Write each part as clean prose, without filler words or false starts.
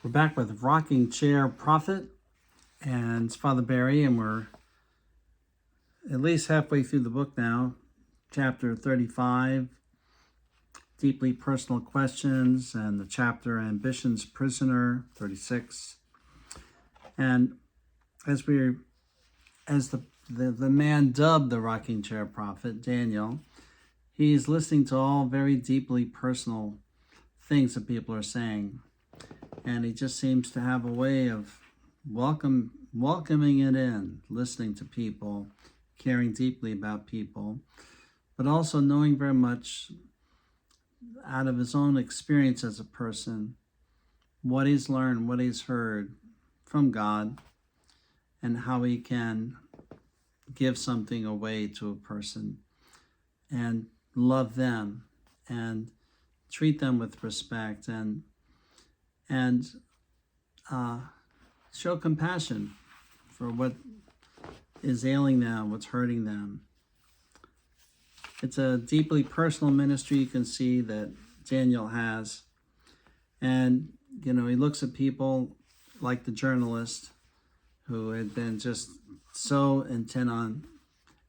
We're back with Rocking Chair Prophet and Father Barry, and we're at least halfway through the book now. Chapter 35, Deeply Personal Questions, and the chapter Ambition's Prisoner, 36. And as the man dubbed the Rocking Chair Prophet, Daniel, he's listening to all very deeply personal things that people are saying. And he just seems to have a way of welcoming it in, listening to people, caring deeply about people, but also knowing very much out of his own experience as a person, what he's learned, what he's heard from God, and how he can give something away to a person and love them and treat them with respect and show compassion for what is ailing them, what's hurting them. It's a deeply personal ministry you can see that Daniel has. And, he looks at people like the journalist who had been just so intent on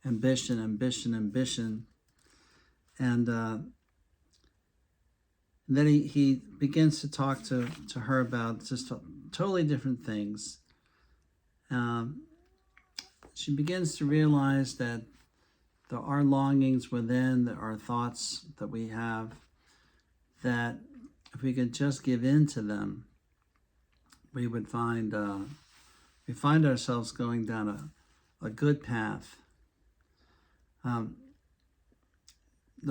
ambition. And then he begins to talk to her about just totally different things. She begins to realize that there are longings within, there are thoughts that we have, that if we could just give in to them, we would find ourselves going down a good path. The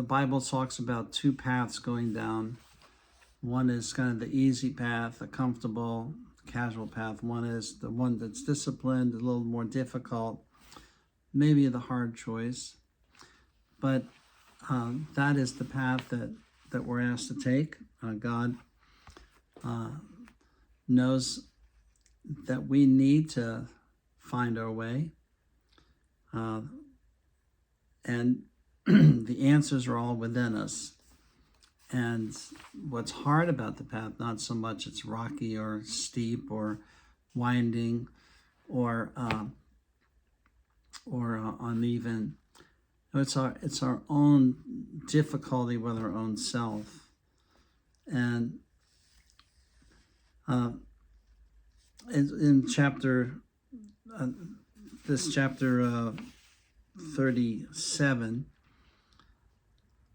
Bible talks about two paths going down. One is kind of the easy path, the comfortable, casual path. One is the one that's disciplined, a little more difficult, maybe the hard choice. But that is the path that we're asked to take. God knows that we need to find our way. And the answers are all within us. And what's hard about the path, not so much it's rocky or steep or winding or uneven. It's our own difficulty with our own self. And in chapter 37,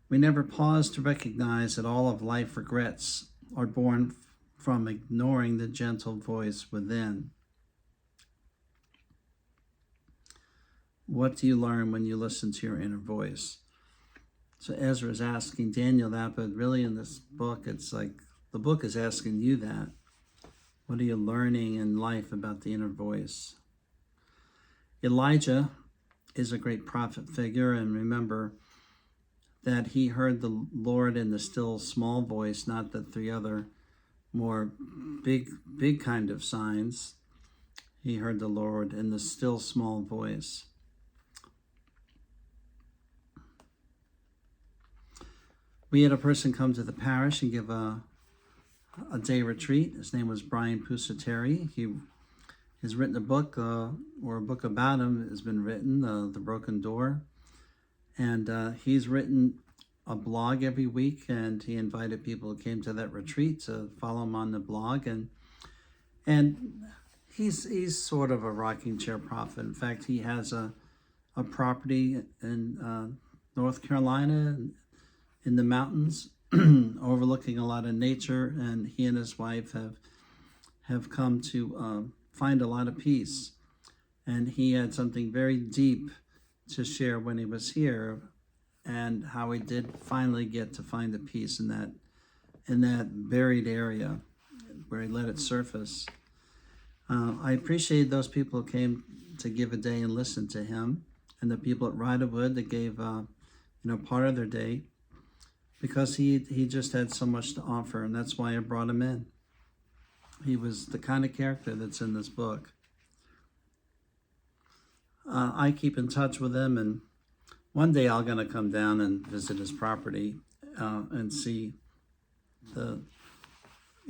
we never pause to recognize that all of life regrets are born from ignoring the gentle voice within. What do you learn when you listen to your inner voice? So Ezra is asking Daniel that, but really in this book, it's like the book is asking you that. What are you learning in life about the inner voice? Elijah is a great prophet figure, and remember that he heard the Lord in the still small voice, not the three other more big kind of signs. He heard the Lord in the still small voice. We had a person come to the parish and give a day retreat. His name was Brian Pusateri. He has written a book, or a book about him has been written, The Broken Door. And he's written a blog every week, and he invited people who came to that retreat to follow him on the blog. And he's sort of a rocking chair prophet. In fact, he has a property in North Carolina in the mountains overlooking a lot of nature, and he and his wife have come to find a lot of peace. And he had something very deep to share when he was here, and how he did finally get to find the peace in that buried area where he let it surface. I appreciate those people who came to give a day and listen to him, and the people at Riderwood that gave part of their day, because he just had so much to offer, and that's why I brought him in. He was the kind of character that's in this book. I keep in touch with him, and one day I'm going to come down and visit his property and see the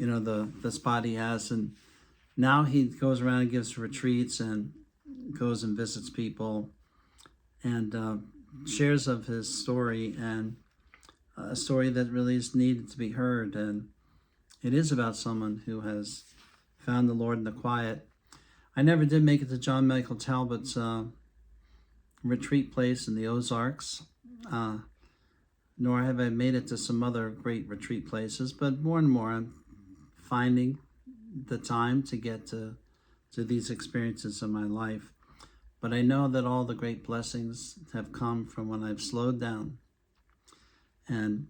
the spot he has. And now he goes around and gives retreats and goes and visits people and shares of his story, and a story that really is needed to be heard. And it is about someone who has found the Lord in the quiet. I never did make it to John Michael Talbot's retreat place in the Ozarks, nor have I made it to some other great retreat places, but more and more I'm finding the time to get to these experiences in my life. But I know that all the great blessings have come from when I've slowed down. And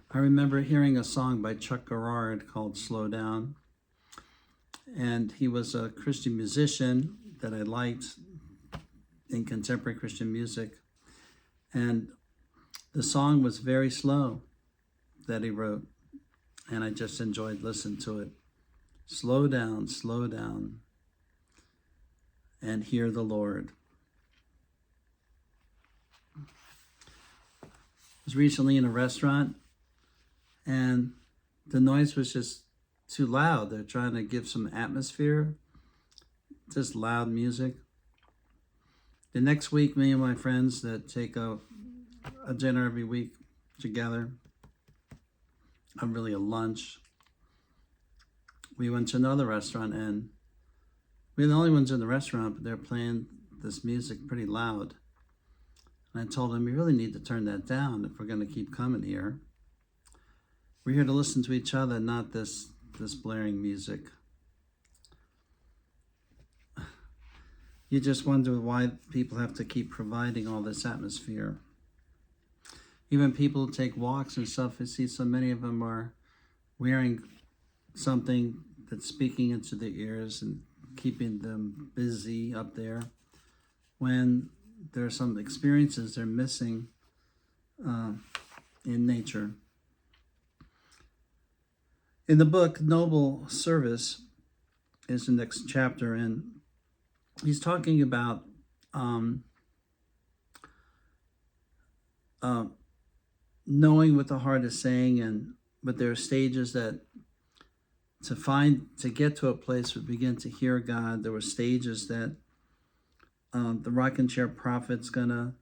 I remember hearing a song by Chuck Garrard called Slow Down. And he was a Christian musician that I liked in contemporary Christian music. And the song was very slow that he wrote. And I just enjoyed listening to it. Slow down, and hear the Lord. I was recently in a restaurant, and the noise was just too loud. They're trying to give some atmosphere, just loud music. The next week, me and my friends that take a dinner every week together, really a lunch, we went to another restaurant, and we were the only ones in the restaurant, but they're playing this music pretty loud. And I told them, we really need to turn that down if we're going to keep coming here. We're here to listen to each other, not this blaring music. You just wonder why people have to keep providing all this atmosphere. Even people who take walks and stuff, I see so many of them are wearing something that's speaking into their ears and keeping them busy up there, when there are some experiences they're missing in nature. In the book, Noble Service is the next chapter, and he's talking about knowing what the heart is saying, but there are stages that to get to a place where we begin to hear God. There were stages that the rocking chair prophet's gonna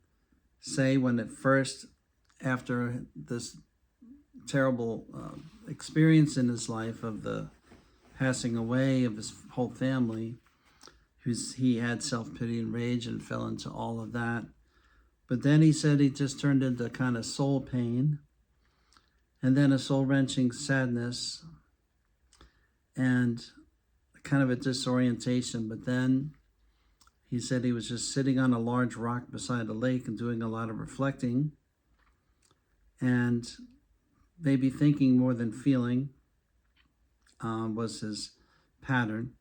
say when at first, after this terrible experience in his life of the passing away of his whole family, he had self-pity and rage and fell into all of that. But then he said he just turned into kind of soul pain, and then a soul-wrenching sadness, and kind of a disorientation. But then he said he was just sitting on a large rock beside a lake and doing a lot of reflecting, and maybe thinking more than feeling was his pattern.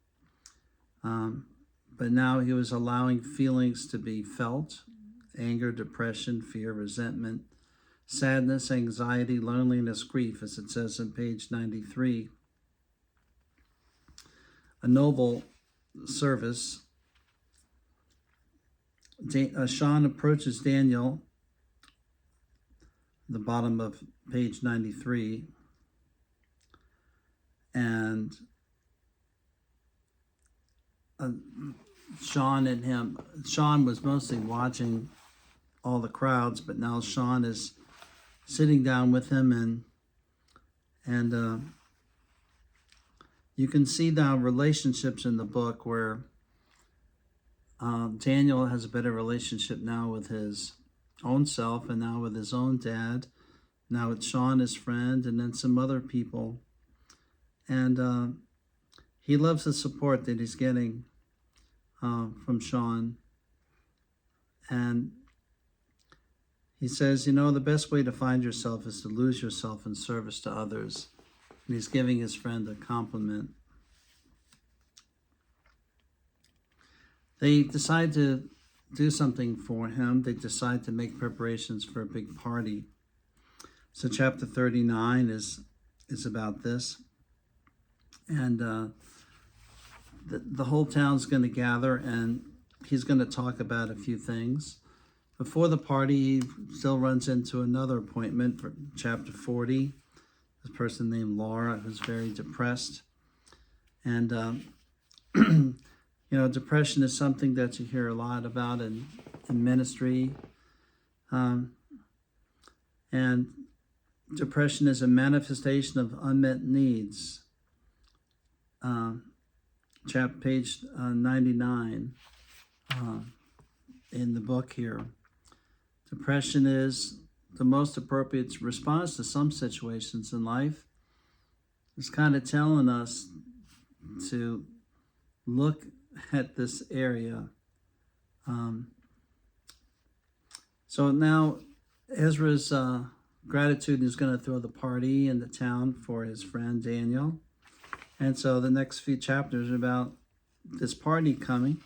But now he was allowing feelings to be felt: anger, depression, fear, resentment, sadness, anxiety, loneliness, grief, as it says on page 93. A noble service. Sean approaches Daniel, the bottom of page 93, and Sean was mostly watching all the crowds, but now Sean is sitting down with him, and you can see now relationships in the book where Daniel has a better relationship now with his own self, and now with his own dad, now with Sean, his friend, and then some other people. And he loves the support that he's getting from Sean. And he says, the best way to find yourself is to lose yourself in service to others. And he's giving his friend a compliment. They decide to do something for him. They decide to make preparations for a big party. So chapter 39 is about this. And the whole town's going to gather, and he's going to talk about a few things. Before the party, he still runs into another appointment for chapter 40. this person named Laura who's very depressed. And, depression is something that you hear a lot about in ministry. And depression is a manifestation of unmet needs. Page 99 in the book here. Depression is the most appropriate response to some situations in life. It's kind of telling us to look at this area. So now Ezra's gratitude is going to throw the party in the town for his friend Daniel. And so the next few chapters are about this party coming,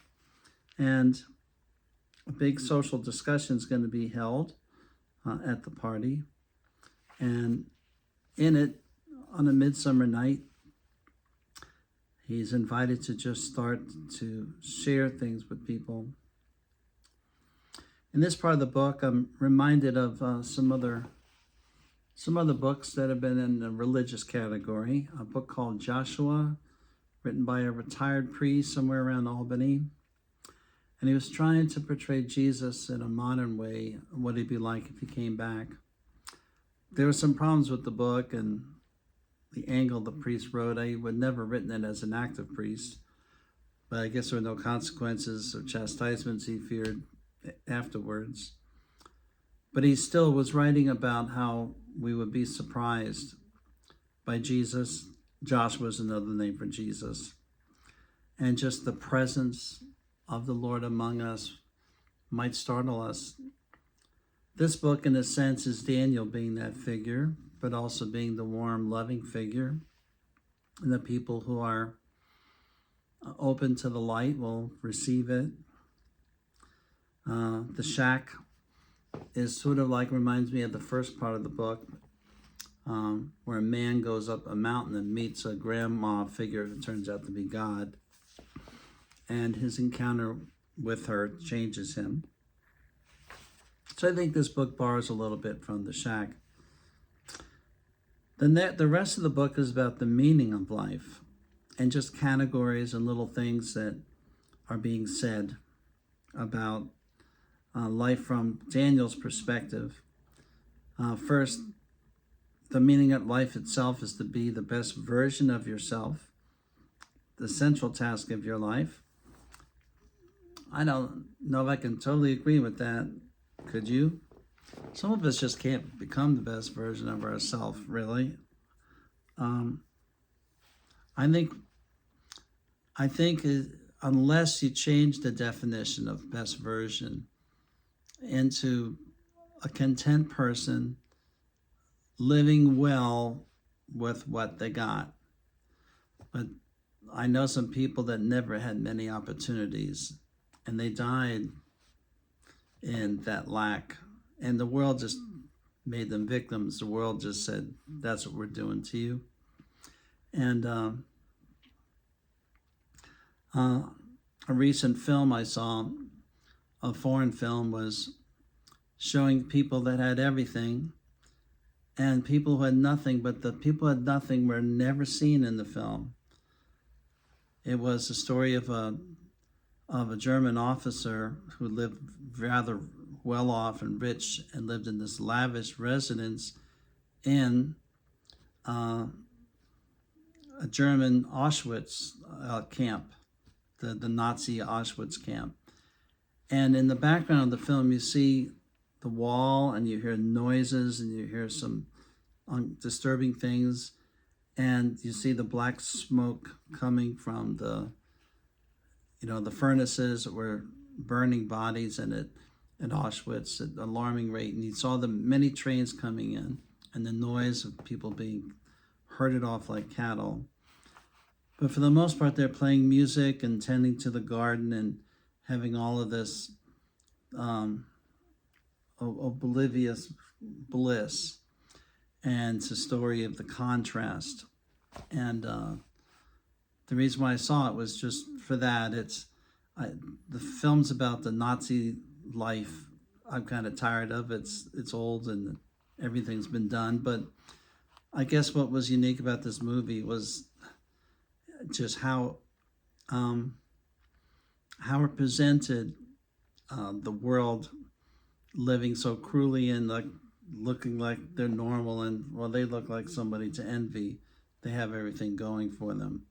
and a big social discussion is going to be held at the party. And in it, on a midsummer night, he's invited to just start to share things with people. In this part of the book, I'm reminded of some other books that have been in the religious category. A book called Joshua, written by a retired priest somewhere around Albany. And he was trying to portray Jesus in a modern way, what he'd be like if he came back. There were some problems with the book and the angle the priest wrote. I would never written it as an active priest, but I guess there were no consequences or chastisements he feared afterwards. But he still was writing about how we would be surprised by Jesus. Joshua is another name for Jesus. And just the presence of the Lord among us might startle us. This book, in a sense, is Daniel being that figure, but also being the warm, loving figure. And the people who are open to the light will receive it. The shack is sort of like, reminds me of the first part of the book, where a man goes up a mountain and meets a grandma figure that turns out to be God. And his encounter with her changes him. So I think this book borrows a little bit from the shack. The rest of the book is about the meaning of life and just categories and little things that are being said about life from Daniel's perspective. First, the meaning of life itself is to be the best version of yourself, the central task of your life. I don't know if I can totally agree with that. Could you? Some of us just can't become the best version of ourselves, really. I think unless you change the definition of best version into a content person living well with what they got. But I know some people that never had many opportunities, and they died in that lack. And the world just made them victims. The world just said, that's what we're doing to you. And a recent film I saw, a foreign film, was showing people that had everything and people who had nothing, but the people who had nothing were never seen in the film. It was a story of a German officer who lived rather well off and rich and lived in this lavish residence in a German Auschwitz camp, the Nazi Auschwitz camp. And in the background of the film, you see the wall and you hear noises and you hear some disturbing things, and you see the black smoke coming from the furnaces that were burning bodies in it at Auschwitz at an alarming rate. And you saw the many trains coming in and the noise of people being herded off like cattle. But for the most part, they're playing music and tending to the garden and having all of this oblivious bliss. And it's a story of the contrast. And the reason why I saw it was just for that. The film's about the Nazi life. I'm kind of tired of it. It's old and everything's been done. But I guess what was unique about this movie was just how it presented the world living so cruelly and like looking like they're normal, and well, they look like somebody to envy. They have everything going for them,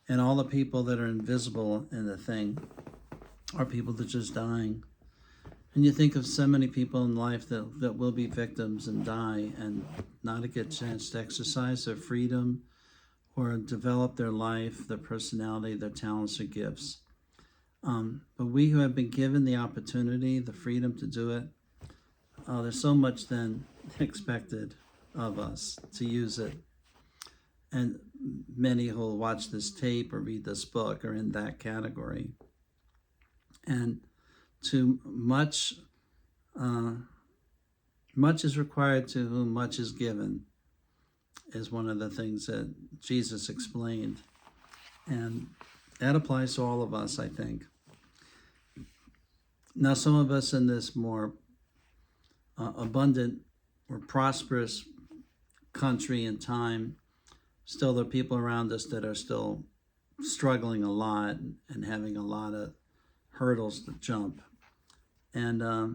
and all the people that are invisible in the thing are people that are just dying. And you think of so many people in life that will be victims and die and not get a chance to exercise their freedom or develop their life, their personality, their talents or gifts. But we who have been given the opportunity, the freedom to do it, there's so much then expected of us to use it. And many who will watch this tape or read this book are in that category. And too much is required to whom much is given is one of the things that Jesus explained. And that applies to all of us, I think. Now, some of us in this more abundant or prosperous country and time, still there are people around us that are still struggling a lot and having a lot of hurdles to jump. And I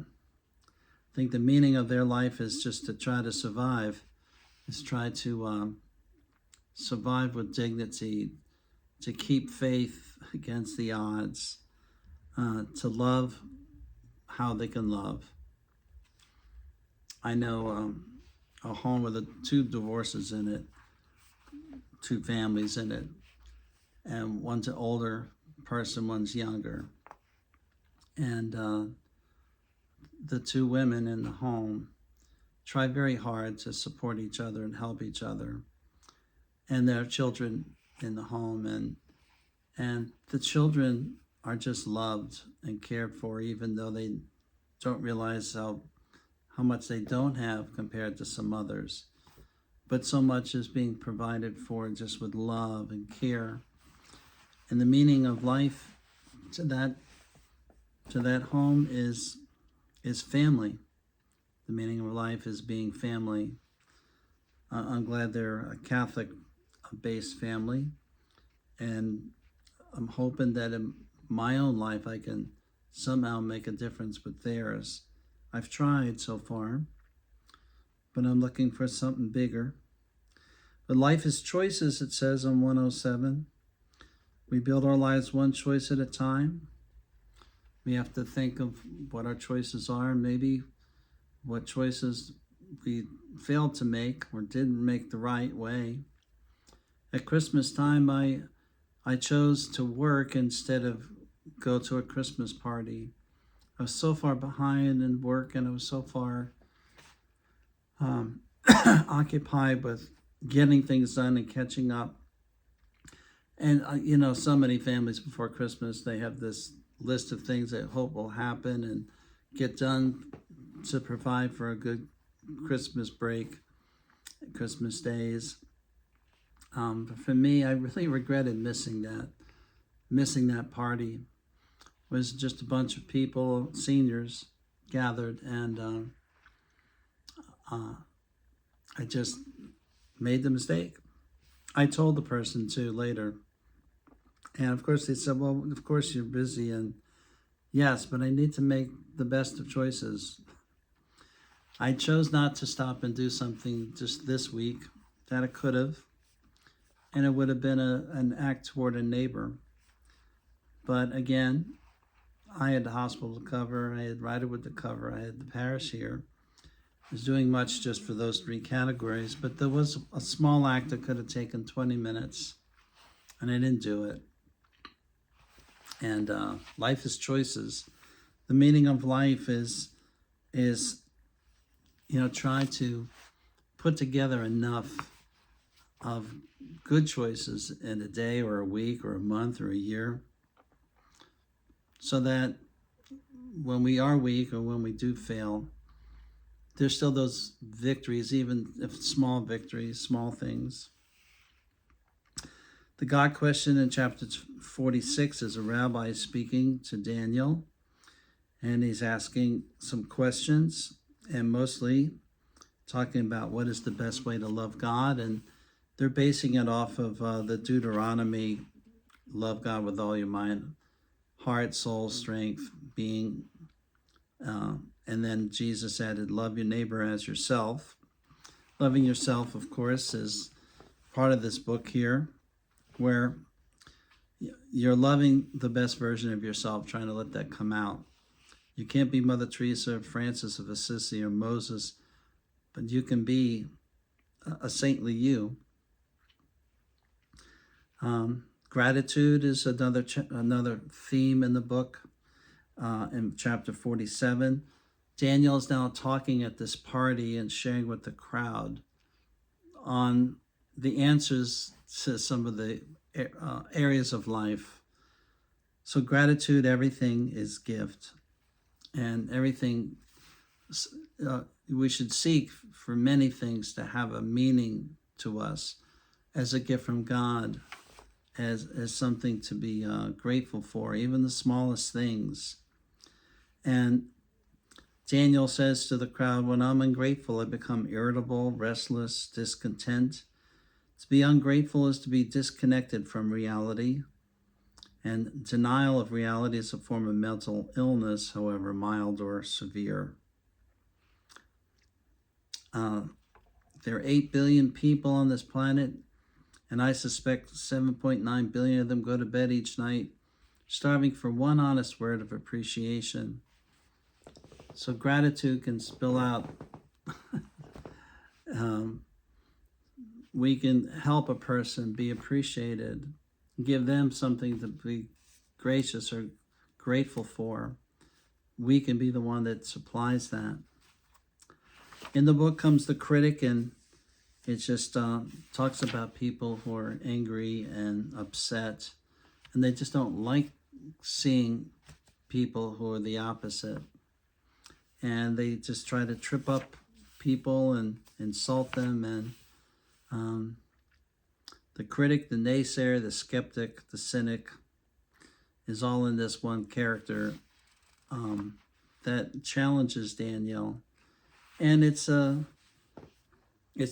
think the meaning of their life is just to try to survive, is try to survive with dignity, to keep faith against the odds, to love how they can love. I know a home with two divorces in it, two families in it, and one's an older person, one's younger. And the two women in the home try very hard to support each other and help each other. And their children in the home, and the children are just loved and cared for, even though they don't realize how much they don't have compared to some others. But so much is being provided for just with love and care. And the meaning of life to that home is family. The meaning of life is being family. I'm glad they're a Catholic-based family, and I'm hoping that in my own life I can somehow make a difference with theirs. I've tried so far, but I'm looking for something bigger. But life is choices, it says on 107. We build our lives one choice at a time. We have to think of what our choices are, and maybe what choices we failed to make or didn't make the right way. At Christmas time, I chose to work instead of go to a Christmas party. I was so far behind in work, and I was so far occupied with getting things done and catching up. And, so many families before Christmas, they have this list of things they hope will happen and get done to provide for a good Christmas break, Christmas days. But for me, I really regretted missing that party. It was just a bunch of people, seniors, gathered, and I just made the mistake. I told the person too later, and of course they said, well, of course you're busy, and yes, but I need to make the best of choices. I chose not to stop and do something just this week that I could have, and it would have been an act toward a neighbor. But again, I had the hospital to cover, I had Riderwood to cover, I had the parish here. I was doing much just for those three categories, but there was a small act that could have taken 20 minutes, and I didn't do it. And life is choices. The meaning of life is try to put together enough of good choices in a day or a week or a month or a year, so that when we are weak or when we do fail, there's still those victories, even if small victories, small things. The God question in chapter 46 is a rabbi speaking to Daniel, and he's asking some questions, and mostly talking about what is the best way to love God, and they're basing it off of the Deuteronomy, love God with all your mind, heart, soul, strength, being, and then Jesus added, love your neighbor as yourself. Loving yourself, of course, is part of this book here, where you're loving the best version of yourself, trying to let that come out. You can't be Mother Teresa, Francis of Assisi, or Moses, but you can be a saintly you. Gratitude is another theme in the book. In chapter 47, Daniel is now talking at this party and sharing with the crowd on the answers to some of the areas of life. So gratitude, everything is gift, and everything we should seek for many things to have a meaning to us as a gift from God, as something to be grateful for, even the smallest things. And Daniel says to the crowd, when I'm ungrateful, I become irritable, restless, discontent. To be ungrateful is to be disconnected from reality, and denial of reality is a form of mental illness, however mild or severe. There are 8 billion people on this planet, and I suspect 7.9 billion of them go to bed each night starving for one honest word of appreciation. So gratitude can spill out. We can help a person be appreciated, give them something to be gracious or grateful for. We can be the one that supplies that. In the book comes the critic, and it just talks about people who are angry and upset, and they just don't like seeing people who are the opposite. And they just try to trip up people and insult them. And the critic, the naysayer, the skeptic, the cynic is all in this one character that challenges Daniel. And it's the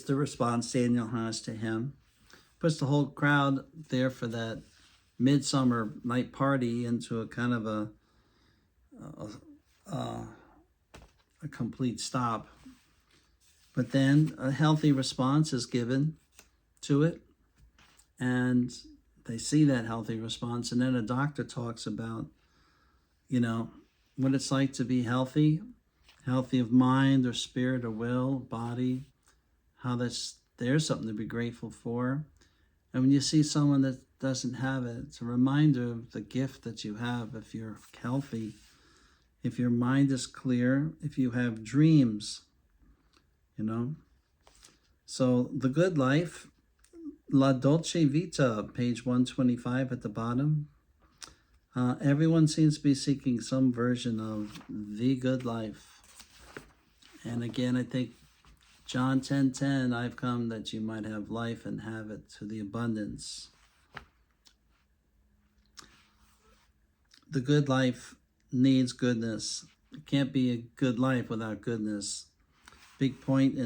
response Daniel has to him. Puts the whole crowd there for that midsummer night party into a kind of a complete stop. But then a healthy response is given to it, and they see that healthy response. And then a doctor talks about, what it's like to be healthy of mind or spirit or will, body, how there's something to be grateful for. And when you see someone that doesn't have it, it's a reminder of the gift that you have if you're healthy, if your mind is clear, if you have dreams, So The Good Life, La Dolce Vita, page 125 at the bottom. Everyone seems to be seeking some version of the good life. And again, I think John 10:10, I've come that you might have life and have it to the abundance. The good life needs goodness. It can't be a good life without goodness. Big point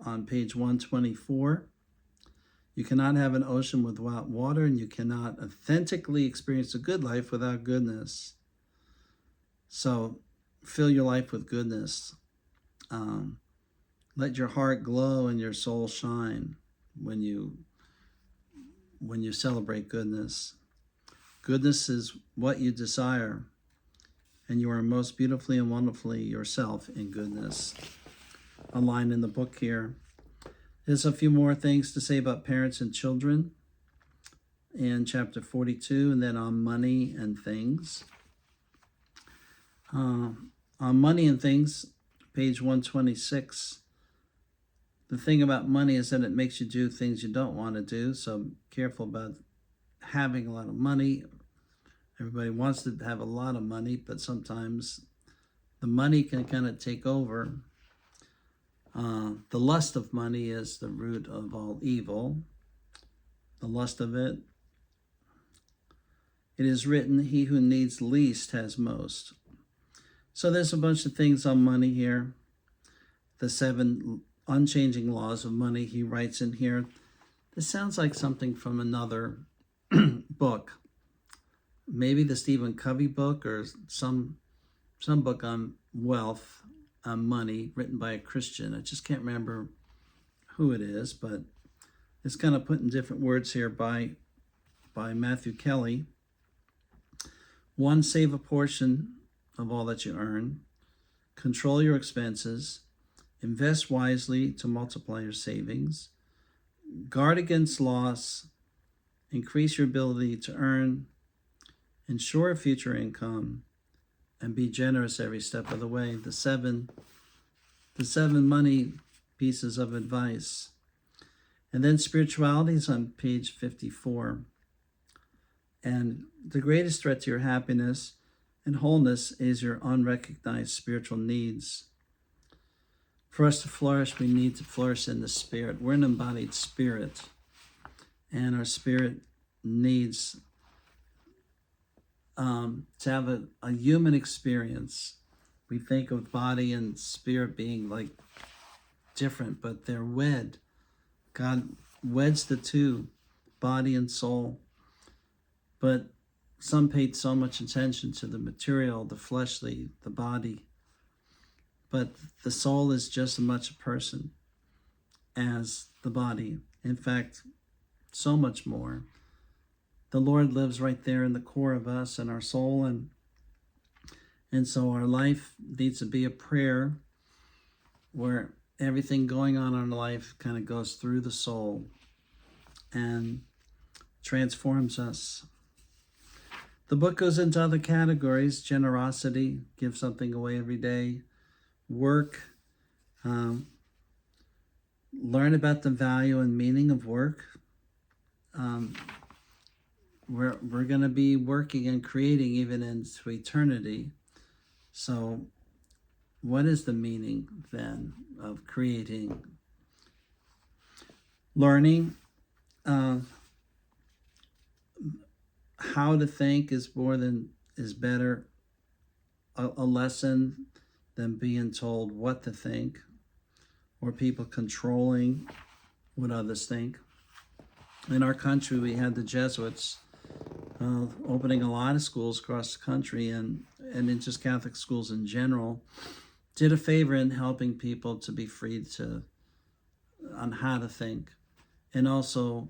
on page 124. You cannot have an ocean without water, and you cannot authentically experience a good life without goodness. So fill your life with goodness. Let your heart glow and your soul shine when you celebrate goodness. Goodness is what you desire, and you are most beautifully and wonderfully yourself in goodness. A line in the book here. There's a few more things to say about parents and children in chapter 42, and then on money and things. On money and things, page 126. The thing about money is that it makes you do things you don't want to do, so careful about having a lot of money. Everybody wants to have a lot of money, but sometimes the money can kind of take over. The lust of money is the root of all evil. The lust of it. It is written, he who needs least has most. So there's a bunch of things on money here. The 7 unchanging laws of money, he writes in here, this sounds like something from another book. Maybe the Stephen Covey book or some book on wealth, on money, written by a Christian. I just can't remember who it is, but it's kind of put in different words here by Matthew Kelly. 1, save a portion of all that you earn. Control your expenses. Invest wisely to multiply your savings. Guard against loss. Increase your ability to earn. Ensure future income. And be generous every step of the way. The seven money pieces of advice. And then spirituality is on page 54. And the greatest threat to your happiness and wholeness is your unrecognized spiritual needs. For us to flourish, we need to flourish in the spirit. We're an embodied spirit, and our spirit needs to have a human experience. We think of body and spirit being like different, but they're wed. God weds the two, body and soul. But some paid so much attention to the material, the fleshly, the body. But the soul is just as much a person as the body. In fact, so much more. The Lord lives right there in the core of us and our soul. And so our life needs to be a prayer where everything going on in our life kind of goes through the soul and transforms us. The book goes into other categories: generosity, give something away every day; work, learn about the value and meaning of work. We're going to be working and creating even into eternity. So what is the meaning then of creating? Learning how to think is better a lesson than being told what to think, or people controlling what others think. In our country, we had the Jesuits opening a lot of schools across the country, and in just Catholic schools in general, did a favor in helping people to be freed on how to think, and also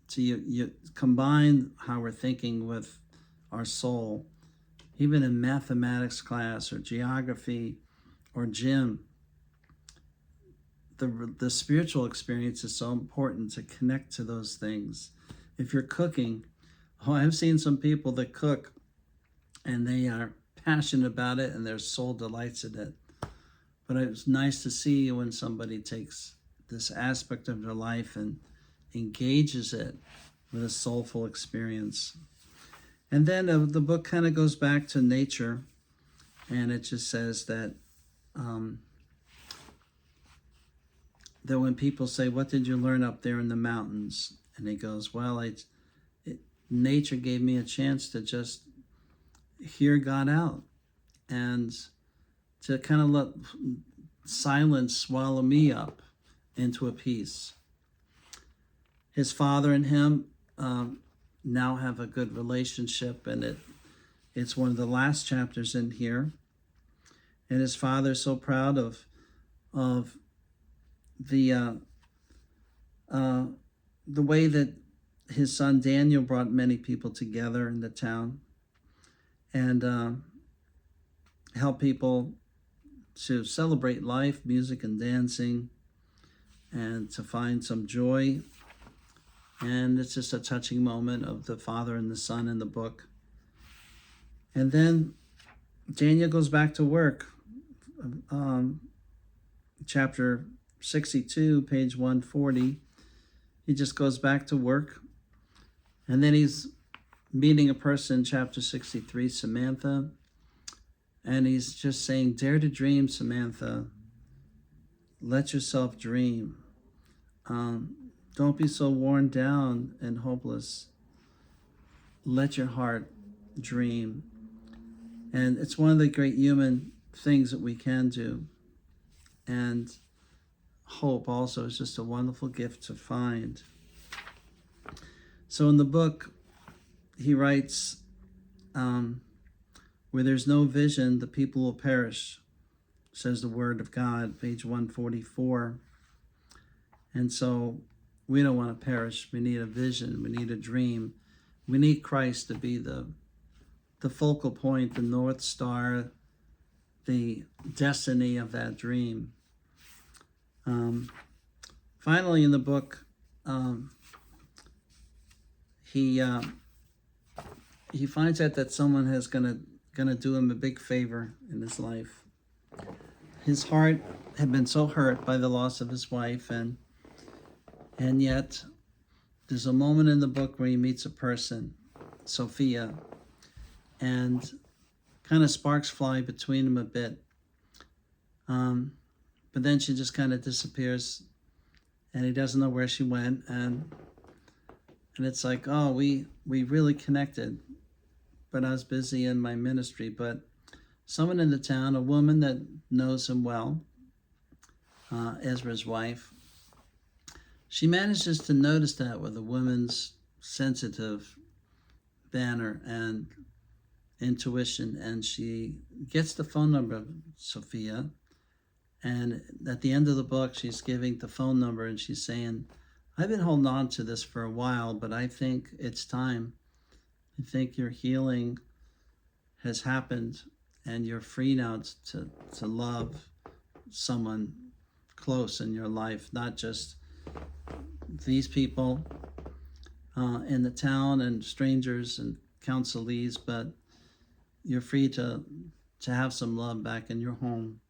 to you combine how we're thinking with our soul. Even in mathematics class or geography or gym, the spiritual experience is so important to connect to those things. If you're cooking, I've seen some people that cook and they are passionate about it and their soul delights in it. But it's nice to see when somebody takes this aspect of their life and engages it with a soulful experience. And then the book kind of goes back to nature, and it just says that that when people say, what did you learn up there in the mountains? And he goes, well, nature gave me a chance to just hear God out and to kind of let silence swallow me up into a peace. His father and him now have a good relationship, and it's one of the last chapters in here. And his father's so proud of the way that his son Daniel brought many people together in the town and helped people to celebrate life, music and dancing, and to find some joy. And it's just a touching moment of the father and the son in the book. And then Daniel goes back to work. Chapter 62, page 140. He just goes back to work. And then he's meeting a person in chapter 63, Samantha. And he's just saying, dare to dream, Samantha. Let yourself dream. Don't be so worn down and hopeless. Let your heart dream. And it's one of the great human things that we can do. And hope also is just a wonderful gift to find. So in the book, he writes, where there's no vision, the people will perish, says the word of God, page 144. And so we don't want to perish. We need a vision. We need a dream. We need Christ to be the focal point, the North Star, the destiny of that dream. Finally, in the book, he finds out that someone is gonna do him a big favor in his life. His heart had been so hurt by the loss of his wife, and yet there's a moment in the book where he meets a person, Sophia, and kind of sparks fly between them a bit. But then she just kind of disappears, and he doesn't know where she went, and it's like, oh, we really connected, but I was busy in my ministry. But someone in the town, a woman that knows him well, Ezra's wife, she manages to notice that with a woman's sensitive banner and intuition, and she gets the phone number of Sophia. And at the end of the book, she's giving the phone number, and she's saying, I've been holding on to this for a while, but I think it's time. I think your healing has happened, and you're free now to love someone close in your life, not just these people in the town and strangers and counselees, but you're free to have some love back in your home.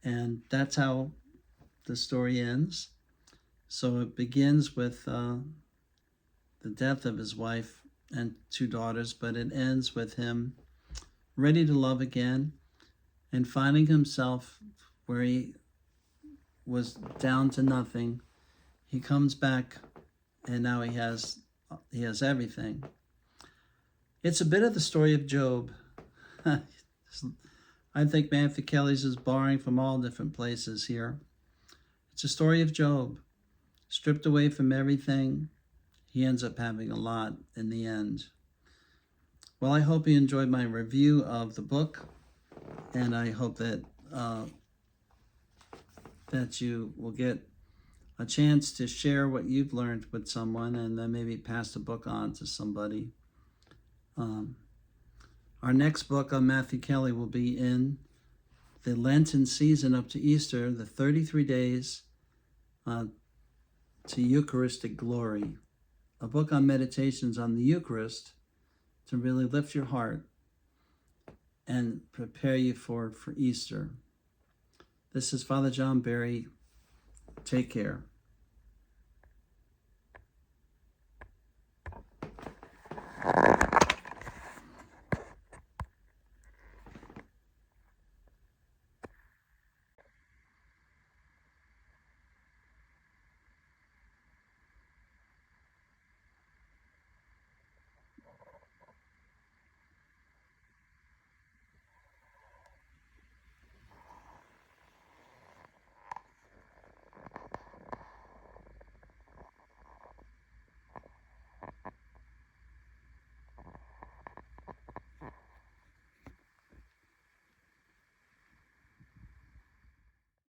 And that's how the story ends. So it begins with the death of his wife and 2 daughters, but it ends with him ready to love again and finding himself where he was down to nothing. He comes back, and now he has everything. It's a bit of the story of Job. I think Matthew Kelly's is borrowing from all different places here. It's a story of Job. Stripped away from everything, he ends up having a lot in the end. Well, I hope you enjoyed my review of the book, and I hope that that you will get a chance to share what you've learned with someone, and then maybe pass the book on to somebody. Our next book on Matthew Kelly will be in the Lenten season up to Easter, the 33 days to Eucharistic glory, a book on meditations on the Eucharist to really lift your heart and prepare you for Easter. This is Father John Berry. Take care.